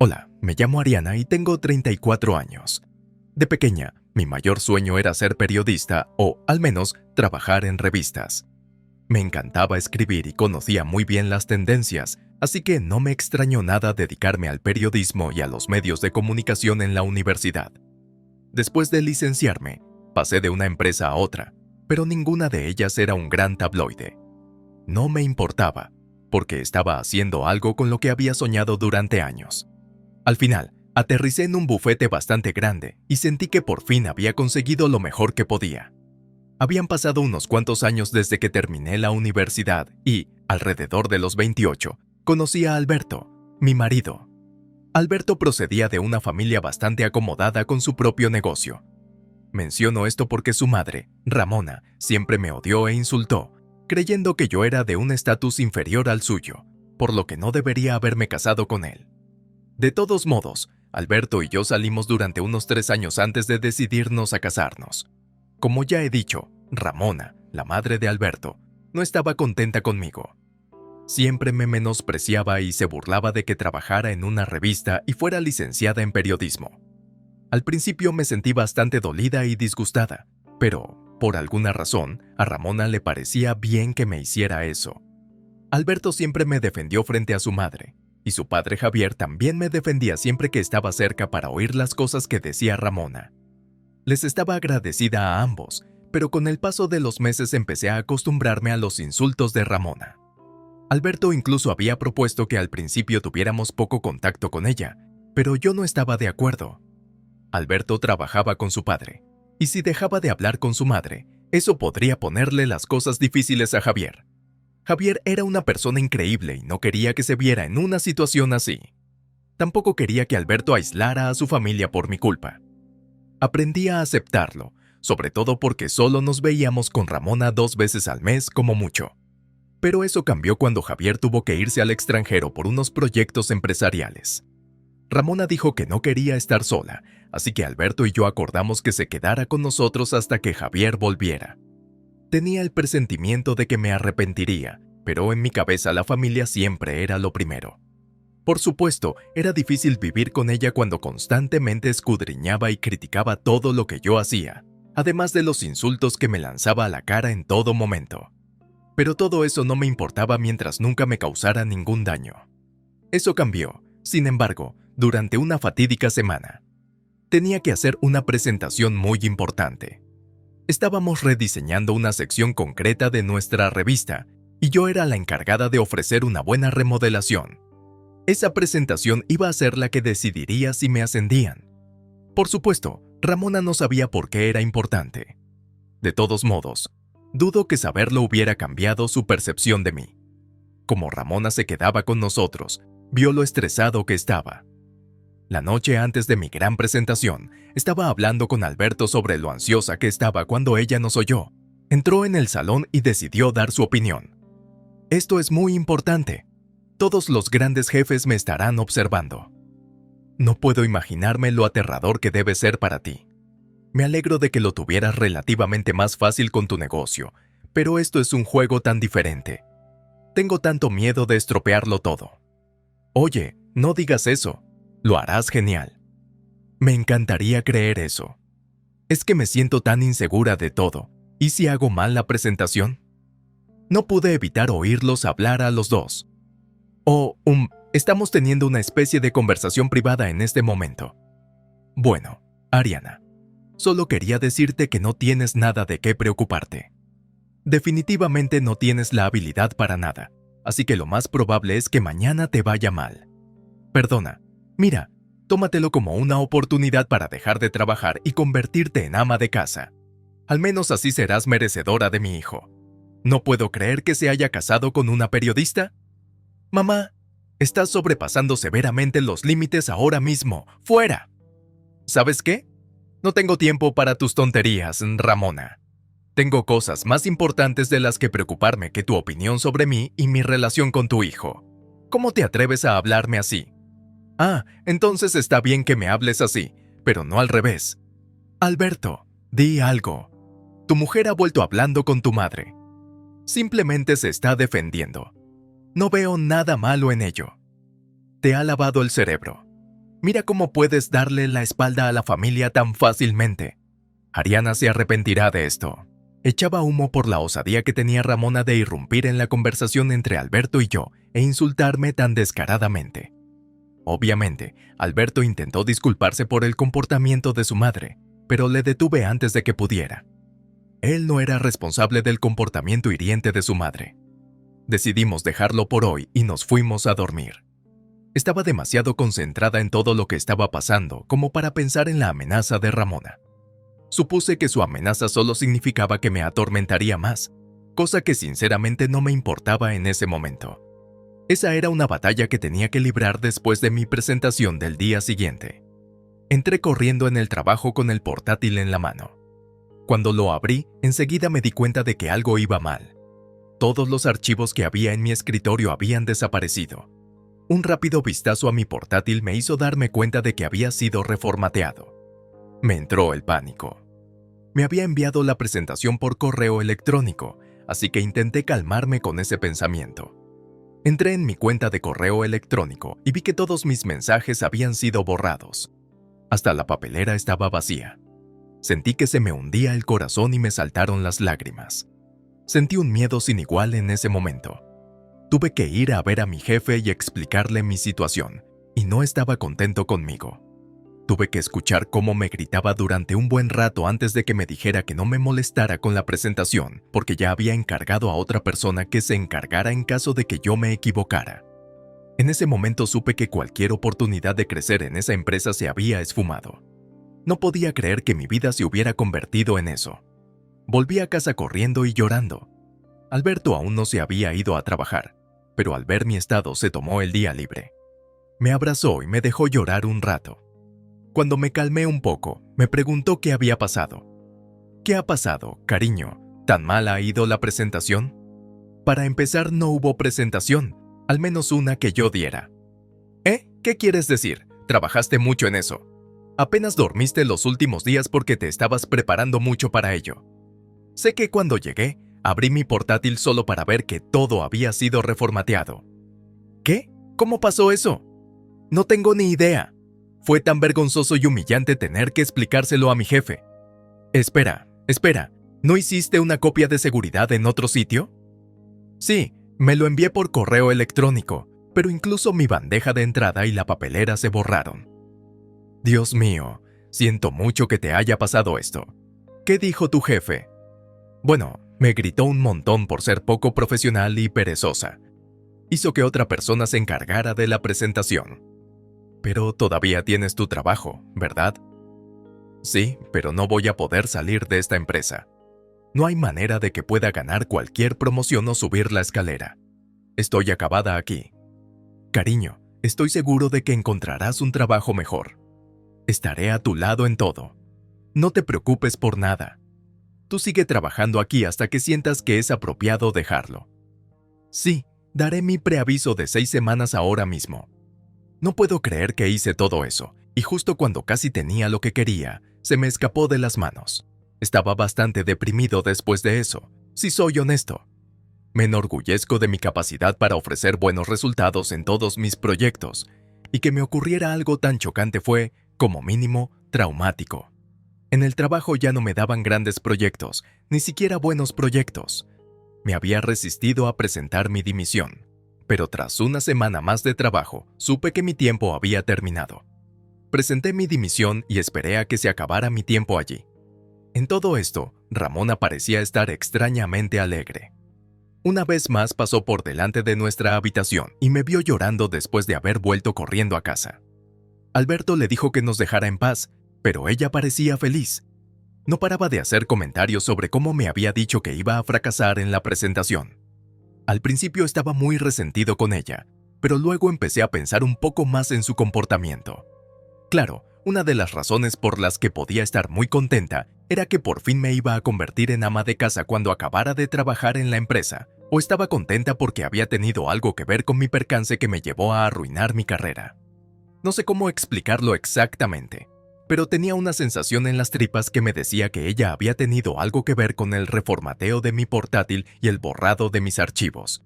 Hola, me llamo Ariana y tengo 34 años. De pequeña, mi mayor sueño era ser periodista o, al menos, trabajar en revistas. Me encantaba escribir y conocía muy bien las tendencias, así que no me extrañó nada dedicarme al periodismo y a los medios de comunicación en la universidad. Después de licenciarme, pasé de una empresa a otra, pero ninguna de ellas era un gran tabloide. No me importaba, porque estaba haciendo algo con lo que había soñado durante años. Al final, aterricé en un bufete bastante grande y sentí que por fin había conseguido lo mejor que podía. Habían pasado unos cuantos años desde que terminé la universidad y, alrededor de los 28, conocí a Alberto, mi marido. Alberto procedía de una familia bastante acomodada con su propio negocio. Menciono esto porque su madre, Ramona, siempre me odió e insultó, creyendo que yo era de un estatus inferior al suyo, por lo que no debería haberme casado con él. De todos modos, Alberto y yo salimos durante unos 3 años antes de decidirnos a casarnos. Como ya he dicho, Ramona, la madre de Alberto, no estaba contenta conmigo. Siempre me menospreciaba y se burlaba de que trabajara en una revista y fuera licenciada en periodismo. Al principio me sentí bastante dolida y disgustada, pero, por alguna razón, a Ramona le parecía bien que me hiciera eso. Alberto siempre me defendió frente a su madre, y su padre Javier también me defendía siempre que estaba cerca para oír las cosas que decía Ramona. Les estaba agradecida a ambos, pero con el paso de los meses empecé a acostumbrarme a los insultos de Ramona. Alberto incluso había propuesto que al principio tuviéramos poco contacto con ella, pero yo no estaba de acuerdo. Alberto trabajaba con su padre, y si dejaba de hablar con su madre, eso podría ponerle las cosas difíciles a Javier. Javier era una persona increíble y no quería que se viera en una situación así. Tampoco quería que Alberto aislara a su familia por mi culpa. Aprendí a aceptarlo, sobre todo porque solo nos veíamos con Ramona 2 veces al mes como mucho. Pero eso cambió cuando Javier tuvo que irse al extranjero por unos proyectos empresariales. Ramona dijo que no quería estar sola, así que Alberto y yo acordamos que se quedara con nosotros hasta que Javier volviera. Tenía el presentimiento de que me arrepentiría, pero en mi cabeza la familia siempre era lo primero. Por supuesto, era difícil vivir con ella cuando constantemente escudriñaba y criticaba todo lo que yo hacía, además de los insultos que me lanzaba a la cara en todo momento. Pero todo eso no me importaba mientras nunca me causara ningún daño. Eso cambió, sin embargo, durante una fatídica semana. Tenía que hacer una presentación muy importante. Estábamos rediseñando una sección concreta de nuestra revista, y yo era la encargada de ofrecer una buena remodelación. Esa presentación iba a ser la que decidiría si me ascendían. Por supuesto, Ramona no sabía por qué era importante. De todos modos, dudo que saberlo hubiera cambiado su percepción de mí. Como Ramona se quedaba con nosotros, vio lo estresado que estaba. La noche antes de mi gran presentación, estaba hablando con Alberto sobre lo ansiosa que estaba cuando ella nos oyó. Entró en el salón y decidió dar su opinión. Esto es muy importante. Todos los grandes jefes me estarán observando. No puedo imaginarme lo aterrador que debe ser para ti. Me alegro de que lo tuvieras relativamente más fácil con tu negocio, pero esto es un juego tan diferente. Tengo tanto miedo de estropearlo todo. Oye, no digas eso. Lo harás genial. Me encantaría creer eso. Es que me siento tan insegura de todo. ¿Y si hago mal la presentación? No pude evitar oírlos hablar a los dos. Estamos teniendo una especie de conversación privada en este momento. Bueno, Ariana, solo quería decirte que no tienes nada de qué preocuparte. Definitivamente no tienes la habilidad para nada, así que lo más probable es que mañana te vaya mal. Perdona. Mira, tómatelo como una oportunidad para dejar de trabajar y convertirte en ama de casa. Al menos así serás merecedora de mi hijo. No puedo creer que se haya casado con una periodista. Mamá, estás sobrepasando severamente los límites ahora mismo. ¡Fuera! ¿Sabes qué? No tengo tiempo para tus tonterías, Ramona. Tengo cosas más importantes de las que preocuparme que tu opinión sobre mí y mi relación con tu hijo. ¿Cómo te atreves a hablarme así? Entonces está bien que me hables así, pero no al revés. Alberto, di algo. Tu mujer ha vuelto hablando con tu madre. Simplemente se está defendiendo. No veo nada malo en ello. Te ha lavado el cerebro. Mira cómo puedes darle la espalda a la familia tan fácilmente. Ariana se arrepentirá de esto. Echaba humo por la osadía que tenía Ramona de irrumpir en la conversación entre Alberto y yo e insultarme tan descaradamente. Obviamente, Alberto intentó disculparse por el comportamiento de su madre, pero le detuve antes de que pudiera. Él no era responsable del comportamiento hiriente de su madre. Decidimos dejarlo por hoy y nos fuimos a dormir. Estaba demasiado concentrada en todo lo que estaba pasando como para pensar en la amenaza de Ramona. Supuse que su amenaza solo significaba que me atormentaría más, cosa que sinceramente no me importaba en ese momento. Esa era una batalla que tenía que librar después de mi presentación del día siguiente. Entré corriendo en el trabajo con el portátil en la mano. Cuando lo abrí, enseguida me di cuenta de que algo iba mal. Todos los archivos que había en mi escritorio habían desaparecido. Un rápido vistazo a mi portátil me hizo darme cuenta de que había sido reformateado. Me entró el pánico. Me había enviado la presentación por correo electrónico, así que intenté calmarme con ese pensamiento. Entré en mi cuenta de correo electrónico y vi que todos mis mensajes habían sido borrados. Hasta la papelera estaba vacía. Sentí que se me hundía el corazón y me saltaron las lágrimas. Sentí un miedo sin igual en ese momento. Tuve que ir a ver a mi jefe y explicarle mi situación, y no estaba contento conmigo. Tuve que escuchar cómo me gritaba durante un buen rato antes de que me dijera que no me molestara con la presentación, porque ya había encargado a otra persona que se encargara en caso de que yo me equivocara. En ese momento supe que cualquier oportunidad de crecer en esa empresa se había esfumado. No podía creer que mi vida se hubiera convertido en eso. Volví a casa corriendo y llorando. Alberto aún no se había ido a trabajar, pero al ver mi estado se tomó el día libre. Me abrazó y me dejó llorar un rato. Cuando me calmé un poco, me preguntó qué había pasado. ¿Qué ha pasado, cariño? ¿Tan mal ha ido la presentación? Para empezar, no hubo presentación, al menos una que yo diera. ¿Qué quieres decir? Trabajaste mucho en eso. Apenas dormiste los últimos días porque te estabas preparando mucho para ello. Sé que cuando llegué, abrí mi portátil solo para ver que todo había sido reformateado. ¿Qué? ¿Cómo pasó eso? No tengo ni idea. Fue tan vergonzoso y humillante tener que explicárselo a mi jefe. Espera, ¿no hiciste una copia de seguridad en otro sitio? Sí, me lo envié por correo electrónico, pero incluso mi bandeja de entrada y la papelera se borraron. Dios mío, siento mucho que te haya pasado esto. ¿Qué dijo tu jefe? Bueno, me gritó un montón por ser poco profesional y perezosa. Hizo que otra persona se encargara de la presentación. Pero todavía tienes tu trabajo, ¿verdad? Sí, pero no voy a poder salir de esta empresa. No hay manera de que pueda ganar cualquier promoción o subir la escalera. Estoy acabada aquí. Cariño, estoy seguro de que encontrarás un trabajo mejor. Estaré a tu lado en todo. No te preocupes por nada. Tú sigue trabajando aquí hasta que sientas que es apropiado dejarlo. Sí, daré mi preaviso de 6 semanas ahora mismo. No puedo creer que hice todo eso, y justo cuando casi tenía lo que quería, se me escapó de las manos. Estaba bastante deprimido después de eso, si soy honesto. Me enorgullezco de mi capacidad para ofrecer buenos resultados en todos mis proyectos, y que me ocurriera algo tan chocante fue, como mínimo, traumático. En el trabajo ya no me daban grandes proyectos, ni siquiera buenos proyectos. Me había resistido a presentar mi dimisión, pero tras una semana más de trabajo, supe que mi tiempo había terminado. Presenté mi dimisión y esperé a que se acabara mi tiempo allí. En todo esto, Ramona parecía estar extrañamente alegre. Una vez más pasó por delante de nuestra habitación y me vio llorando después de haber vuelto corriendo a casa. Alberto le dijo que nos dejara en paz, pero ella parecía feliz. No paraba de hacer comentarios sobre cómo me había dicho que iba a fracasar en la presentación. Al principio estaba muy resentido con ella, pero luego empecé a pensar un poco más en su comportamiento. Claro, una de las razones por las que podía estar muy contenta era que por fin me iba a convertir en ama de casa cuando acabara de trabajar en la empresa, o estaba contenta porque había tenido algo que ver con mi percance que me llevó a arruinar mi carrera. No sé cómo explicarlo exactamente, pero tenía una sensación en las tripas que me decía que ella había tenido algo que ver con el reformateo de mi portátil y el borrado de mis archivos.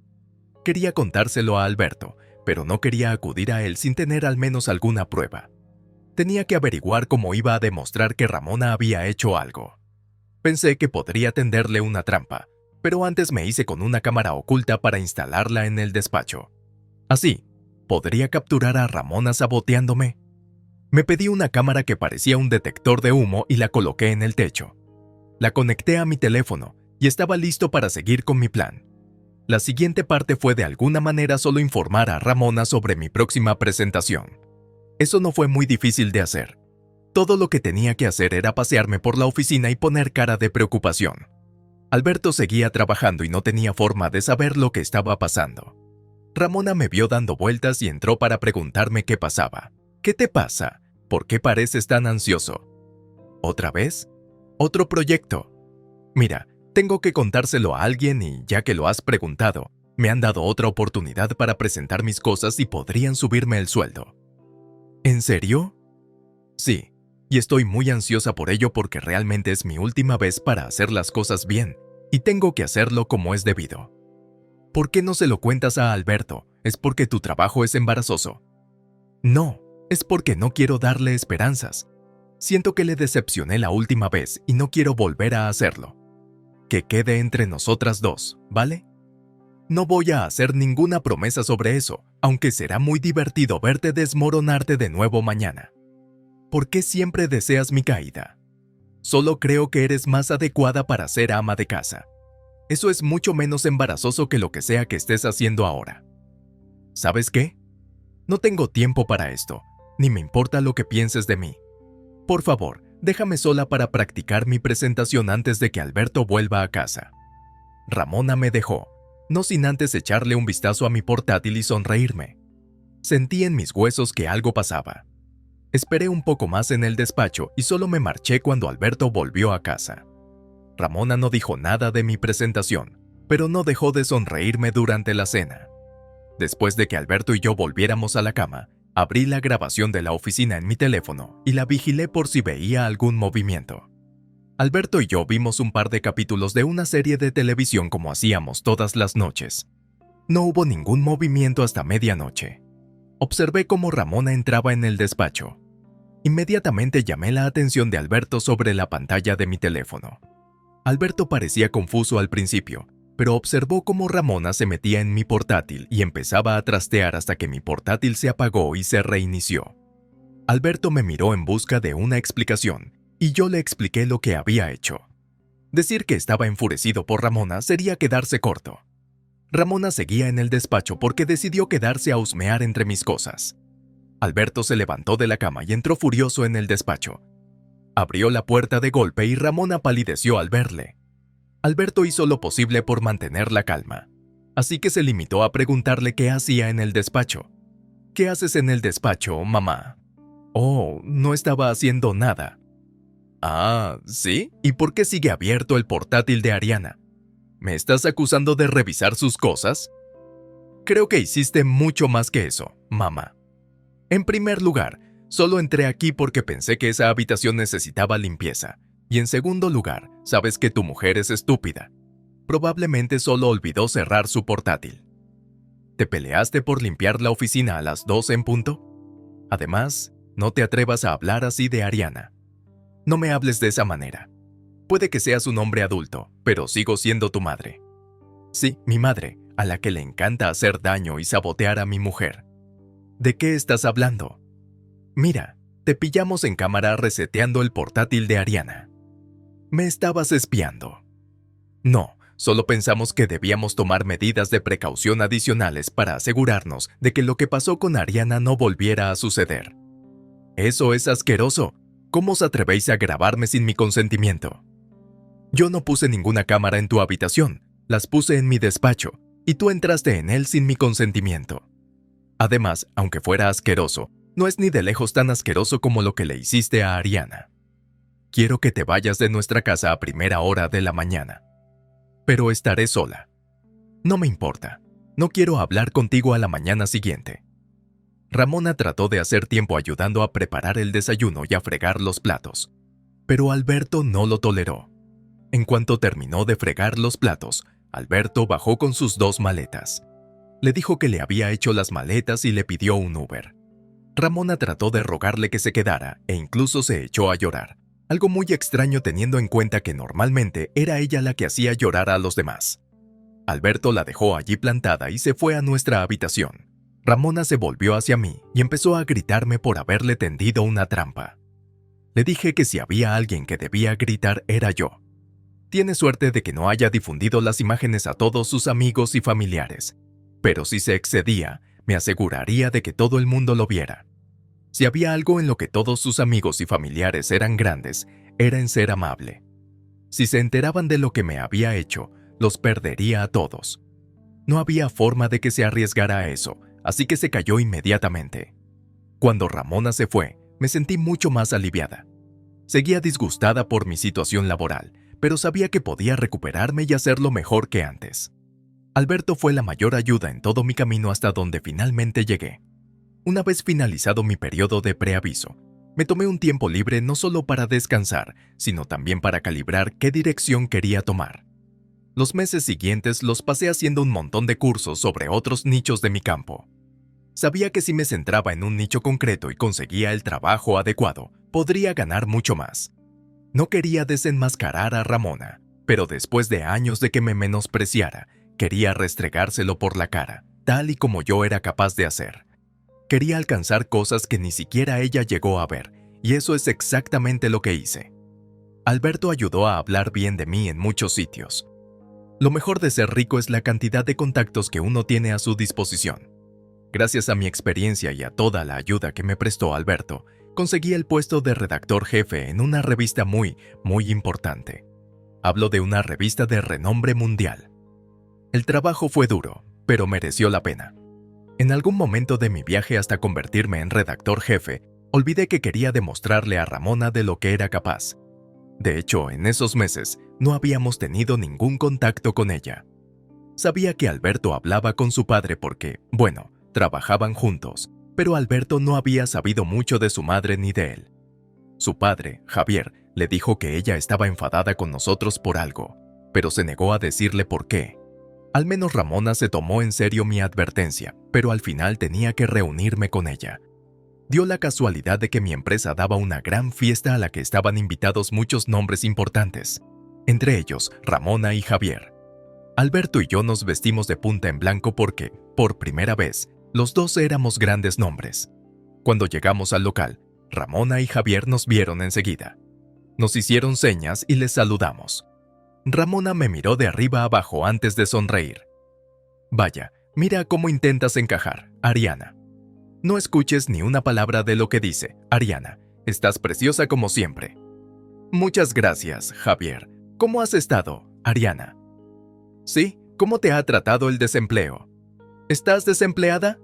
Quería contárselo a Alberto, pero no quería acudir a él sin tener al menos alguna prueba. Tenía que averiguar cómo iba a demostrar que Ramona había hecho algo. Pensé que podría tenderle una trampa, pero antes me hice con una cámara oculta para instalarla en el despacho. Así, ¿podría capturar a Ramona saboteándome? Me pedí una cámara que parecía un detector de humo y la coloqué en el techo. La conecté a mi teléfono y estaba listo para seguir con mi plan. La siguiente parte fue de alguna manera solo informar a Ramona sobre mi próxima presentación. Eso no fue muy difícil de hacer. Todo lo que tenía que hacer era pasearme por la oficina y poner cara de preocupación. Alberto seguía trabajando y no tenía forma de saber lo que estaba pasando. Ramona me vio dando vueltas y entró para preguntarme qué pasaba. ¿Qué te pasa? ¿Por qué pareces tan ansioso? ¿Otra vez? ¿Otro proyecto? Mira, tengo que contárselo a alguien y, ya que lo has preguntado, me han dado otra oportunidad para presentar mis cosas y podrían subirme el sueldo. ¿En serio? Sí, y estoy muy ansiosa por ello porque realmente es mi última vez para hacer las cosas bien y tengo que hacerlo como es debido. ¿Por qué no se lo cuentas a Alberto? ¿Es porque tu trabajo es embarazoso? No, es porque no quiero darle esperanzas. Siento que le decepcioné la última vez y no quiero volver a hacerlo. Que quede entre nosotras dos, ¿vale? No voy a hacer ninguna promesa sobre eso, aunque será muy divertido verte desmoronarte de nuevo mañana. ¿Por qué siempre deseas mi caída? Solo creo que eres más adecuada para ser ama de casa. Eso es mucho menos embarazoso que lo que sea que estés haciendo ahora. ¿Sabes qué? No tengo tiempo para esto, ni me importa lo que pienses de mí. Por favor, déjame sola para practicar mi presentación antes de que Alberto vuelva a casa. Ramona me dejó, no sin antes echarle un vistazo a mi portátil y sonreírme. Sentí en mis huesos que algo pasaba. Esperé un poco más en el despacho y solo me marché cuando Alberto volvió a casa. Ramona no dijo nada de mi presentación, pero no dejó de sonreírme durante la cena. Después de que Alberto y yo volviéramos a la cama, abrí la grabación de la oficina en mi teléfono y la vigilé por si veía algún movimiento. Alberto y yo vimos un par de capítulos de una serie de televisión como hacíamos todas las noches. No hubo ningún movimiento hasta medianoche. Observé cómo Ramona entraba en el despacho. Inmediatamente llamé la atención de Alberto sobre la pantalla de mi teléfono. Alberto parecía confuso al principio, pero observó cómo Ramona se metía en mi portátil y empezaba a trastear hasta que mi portátil se apagó y se reinició. Alberto me miró en busca de una explicación, y yo le expliqué lo que había hecho. Decir que estaba enfurecido por Ramona sería quedarse corto. Ramona seguía en el despacho porque decidió quedarse a husmear entre mis cosas. Alberto se levantó de la cama y entró furioso en el despacho. Abrió la puerta de golpe y Ramona palideció al verle. Alberto hizo lo posible por mantener la calma, así que se limitó a preguntarle qué hacía en el despacho. ¿Qué haces en el despacho, mamá? Oh, no estaba haciendo nada. Ah, ¿sí? ¿Y por qué sigue abierto el portátil de Ariana? ¿Me estás acusando de revisar sus cosas? Creo que hiciste mucho más que eso, mamá. En primer lugar, solo entré aquí porque pensé que esa habitación necesitaba limpieza. Y en segundo lugar, sabes que tu mujer es estúpida. Probablemente solo olvidó cerrar su portátil. ¿Te peleaste por limpiar la oficina a las 12 en punto? Además, no te atrevas a hablar así de Ariana. No me hables de esa manera. Puede que seas un hombre adulto, pero sigo siendo tu madre. Sí, mi madre, a la que le encanta hacer daño y sabotear a mi mujer. ¿De qué estás hablando? Mira, te pillamos en cámara reseteando el portátil de Ariana. ¿Me estabas espiando? No, solo pensamos que debíamos tomar medidas de precaución adicionales para asegurarnos de que lo que pasó con Ariana no volviera a suceder. Eso es asqueroso. ¿Cómo os atrevéis a grabarme sin mi consentimiento? Yo no puse ninguna cámara en tu habitación, las puse en mi despacho, y tú entraste en él sin mi consentimiento. Además, aunque fuera asqueroso, no es ni de lejos tan asqueroso como lo que le hiciste a Ariana. Quiero que te vayas de nuestra casa a primera hora de la mañana. Pero estaré sola. No me importa. No quiero hablar contigo a la mañana siguiente. Ramona trató de hacer tiempo ayudando a preparar el desayuno y a fregar los platos. Pero Alberto no lo toleró. En cuanto terminó de fregar los platos, Alberto bajó con sus 2 maletas. Le dijo que le había hecho las maletas y le pidió un Uber. Ramona trató de rogarle que se quedara e incluso se echó a llorar, algo muy extraño teniendo en cuenta que normalmente era ella la que hacía llorar a los demás. Alberto la dejó allí plantada y se fue a nuestra habitación. Ramona se volvió hacia mí y empezó a gritarme por haberle tendido una trampa. Le dije que si había alguien que debía gritar era yo. Tiene suerte de que no haya difundido las imágenes a todos sus amigos y familiares, pero si se excedía, me aseguraría de que todo el mundo lo viera. Si había algo en lo que todos sus amigos y familiares eran grandes, era en ser amable. Si se enteraban de lo que me había hecho, los perdería a todos. No había forma de que se arriesgara a eso, así que se cayó inmediatamente. Cuando Ramona se fue, me sentí mucho más aliviada. Seguía disgustada por mi situación laboral, pero sabía que podía recuperarme y hacerlo mejor que antes. Alberto fue la mayor ayuda en todo mi camino hasta donde finalmente llegué. Una vez finalizado mi periodo de preaviso, me tomé un tiempo libre no solo para descansar, sino también para calibrar qué dirección quería tomar. Los meses siguientes los pasé haciendo un montón de cursos sobre otros nichos de mi campo. Sabía que si me centraba en un nicho concreto y conseguía el trabajo adecuado, podría ganar mucho más. No quería desenmascarar a Ramona, pero después de años de que me menospreciara, quería restregárselo por la cara, tal y como yo era capaz de hacer. Quería alcanzar cosas que ni siquiera ella llegó a ver, y eso es exactamente lo que hice. Alberto ayudó a hablar bien de mí en muchos sitios. Lo mejor de ser rico es la cantidad de contactos que uno tiene a su disposición. Gracias a mi experiencia y a toda la ayuda que me prestó Alberto, conseguí el puesto de redactor jefe en una revista muy importante. Hablo de una revista de renombre mundial. El trabajo fue duro, pero mereció la pena. En algún momento de mi viaje hasta convertirme en redactor jefe, olvidé que quería demostrarle a Ramona de lo que era capaz. De hecho, en esos meses no habíamos tenido ningún contacto con ella. Sabía que Alberto hablaba con su padre porque, bueno, trabajaban juntos, pero Alberto no había sabido mucho de su madre ni de él. Su padre, Javier, le dijo que ella estaba enfadada con nosotros por algo, pero se negó a decirle por qué. Al menos Ramona se tomó en serio mi advertencia, pero al final tenía que reunirme con ella. Dio la casualidad de que mi empresa daba una gran fiesta a la que estaban invitados muchos nombres importantes, entre ellos Ramona y Javier. Alberto y yo nos vestimos de punta en blanco porque, por primera vez, los dos éramos grandes nombres. Cuando llegamos al local, Ramona y Javier nos vieron enseguida. Nos hicieron señas y les saludamos. Ramona me miró de arriba a abajo antes de sonreír. Vaya, mira cómo intentas encajar, Ariana. No escuches ni una palabra de lo que dice, Ariana. Estás preciosa como siempre. Muchas gracias, Javier. ¿Cómo has estado, Ariana? Sí, ¿cómo te ha tratado el desempleo? ¿Estás desempleada?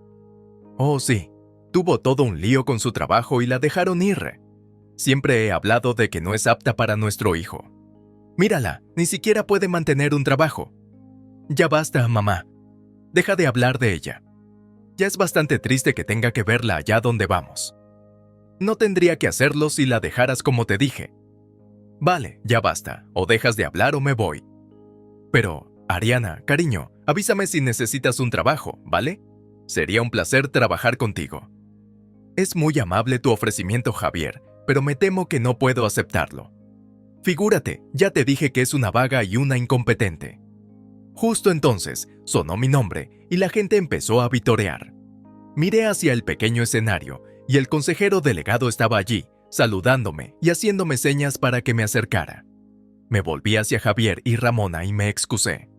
Oh, sí. Tuvo todo un lío con su trabajo y la dejaron ir. Siempre he hablado de que no es apta para nuestro hijo. Mírala, ni siquiera puede mantener un trabajo. Ya basta, mamá. Deja de hablar de ella. Ya es bastante triste que tenga que verla allá donde vamos. No tendría que hacerlo si la dejaras como te dije. Vale, ya basta. O dejas de hablar o me voy. Pero, Ariana, cariño, avísame si necesitas un trabajo, ¿vale? Sería un placer trabajar contigo. Es muy amable tu ofrecimiento, Javier, pero me temo que no puedo aceptarlo. Figúrate, ya te dije que es una vaga y una incompetente. Justo entonces, sonó mi nombre y la gente empezó a vitorear. Miré hacia el pequeño escenario y el consejero delegado estaba allí, saludándome y haciéndome señas para que me acercara. Me volví hacia Javier y Ramona y me excusé.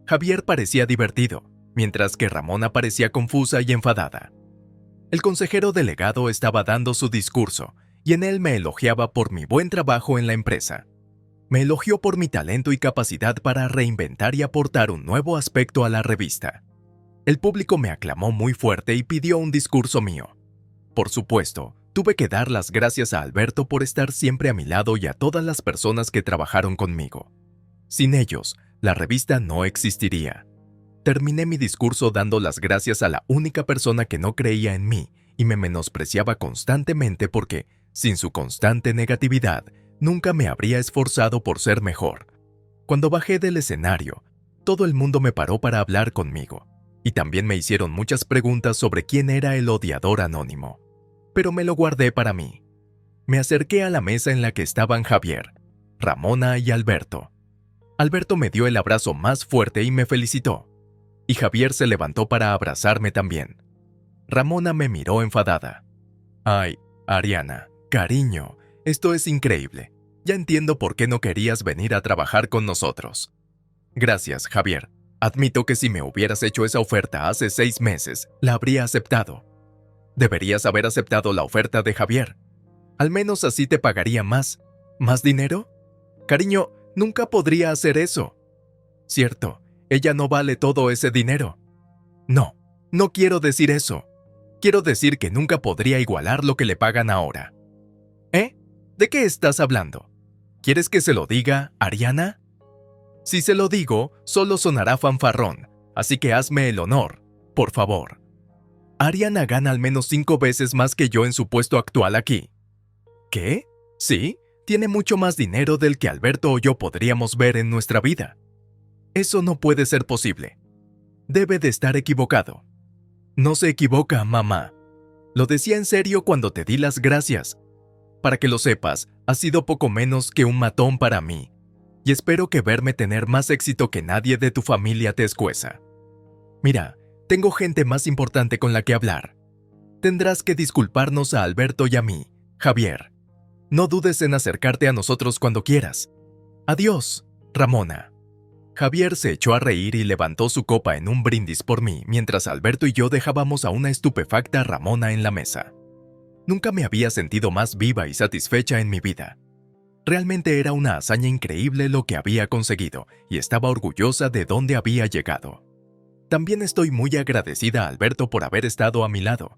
Javier parecía divertido, mientras que Ramona parecía confusa y enfadada. El consejero delegado estaba dando su discurso y en él me elogiaba por mi buen trabajo en la empresa. Me elogió por mi talento y capacidad para reinventar y aportar un nuevo aspecto a la revista. El público me aclamó muy fuerte y pidió un discurso mío. Por supuesto, tuve que dar las gracias a Alberto por estar siempre a mi lado y a todas las personas que trabajaron conmigo. Sin ellos, la revista no existiría. Terminé mi discurso dando las gracias a la única persona que no creía en mí y me menospreciaba constantemente porque, sin su constante negatividad, nunca me habría esforzado por ser mejor. Cuando bajé del escenario, todo el mundo me paró para hablar conmigo, y también me hicieron muchas preguntas sobre quién era el odiador anónimo. pero me lo guardé para mí. Me acerqué a la mesa en la que estaban Javier, Ramona y Alberto. Alberto me dio el abrazo más fuerte y me felicitó, y Javier se levantó para abrazarme también. Ramona me miró enfadada. Ay, Ariana, cariño, esto es increíble. Ya entiendo por qué no querías venir a trabajar con nosotros. Gracias, Javier. Admito que si me hubieras hecho esa oferta hace 6 meses, la habría aceptado. Deberías haber aceptado la oferta de Javier. Al menos así te pagaría más. ¿Más dinero? Cariño, nunca podría hacer eso. Cierto, ella no vale todo ese dinero. No, no quiero decir eso. Quiero decir que nunca podría igualar lo que le pagan ahora. ¿Eh? ¿De qué estás hablando? ¿Quieres que se lo diga, Ariana? Si se lo digo, solo sonará fanfarrón, así que hazme el honor, por favor. Ariana gana al menos 5 veces más que yo en su puesto actual aquí. ¿Qué? Sí, tiene mucho más dinero del que Alberto o yo podríamos ver en nuestra vida. Eso no puede ser posible. Debe de estar equivocado. No se equivoca, mamá. Lo decía en serio cuando te di las gracias. Para que lo sepas, has sido poco menos que un matón para mí, y espero que verme tener más éxito que nadie de tu familia te escueza. Mira, tengo gente más importante con la que hablar. Tendrás que disculparnos a Alberto y a mí, Javier. No dudes en acercarte a nosotros cuando quieras. Adiós, Ramona. Javier se echó a reír y levantó su copa en un brindis por mí, mientras Alberto y yo dejábamos a una estupefacta Ramona en la mesa. Nunca me había sentido más viva y satisfecha en mi vida. Realmente era una hazaña increíble lo que había conseguido y estaba orgullosa de dónde había llegado. También estoy muy agradecida a Alberto por haber estado a mi lado.